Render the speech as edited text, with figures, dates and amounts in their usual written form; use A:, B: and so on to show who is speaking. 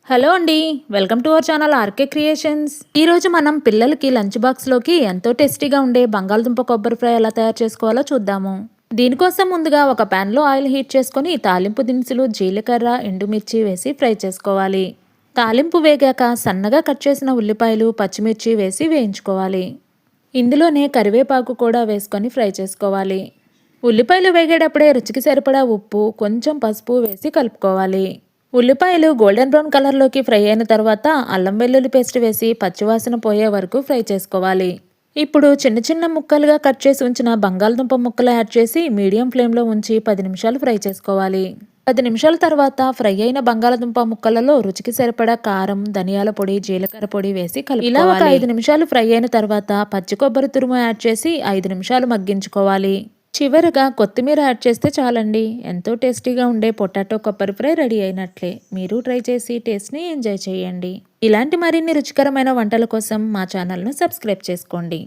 A: Hello అండి. Welcome to our channel RK creations. ఈరోజు మనం పిల్లలకి లంచ్ బాక్స్లోకి ఎంతో టేస్టీగా ఉండే బంగాళదుంప కొబ్బరి ఫ్రై ఎలా తయారు చేసుకోవాలో చూద్దాము. దీనికోసం ముందుగా ఒక ప్యాన్లో ఆయిల్ హీట్ చేసుకొని తాలింపు దినుసులు జీలకర్ర ఎండుమిర్చి వేసి ఫ్రై చేసుకోవాలి. తాలింపు వేగాక సన్నగా కట్ చేసిన ఉల్లిపాయలు పచ్చిమిర్చి వేసి వేయించుకోవాలి. ఇందులోనే కరివేపాకు కూడా వేసుకొని ఫ్రై చేసుకోవాలి. ఉల్లిపాయలు వేగేటప్పుడే రుచికి సరిపడా ఉప్పు కొంచెం పసుపు వేసి కలుపుకోవాలి. ఉల్లిపాయలు గోల్డెన్ బ్రౌన్ కలర్లోకి ఫ్రై అయిన తర్వాత అల్లం వెల్లుల్లి పేస్ట్ వేసి పచ్చివాసన పోయే వరకు ఫ్రై చేసుకోవాలి. ఇప్పుడు చిన్న చిన్న ముక్కలుగా కట్ చేసి ఉంచిన బంగాళదుంప ముక్కలు యాడ్ చేసి మీడియం ఫ్లేమ్లో ఉంచి 10 నిమిషాలు ఫ్రై చేసుకోవాలి. 10 నిమిషాల తర్వాత ఫ్రై అయిన బంగాళదుంప ముక్కలలో రుచికి సరిపడా కారం ధనియాల పొడి జీలకర్ర పొడి వేసి కలుపుకోవాలి. ఇలా ఒక 5 నిమిషాలు ఫ్రై అయిన తర్వాత పచ్చి కొబ్బరి తురుము యాడ్ చేసి 5 నిమిషాలు మగ్గించుకోవాలి. చివరగా కొత్తిమీర యాడ్ చేస్తే చాలండి. ఎంతో టేస్టీగా ఉండే పొటాటో కొబ్బరి ఫ్రై రెడీ అయినట్లే. మీరు ట్రై చేసి టేస్ట్ని ఎంజాయ్ చేయండి. ఇలాంటి మరిన్ని రుచికరమైన వంటల కోసం మా ఛానల్ను సబ్స్క్రైబ్ చేసుకోండి.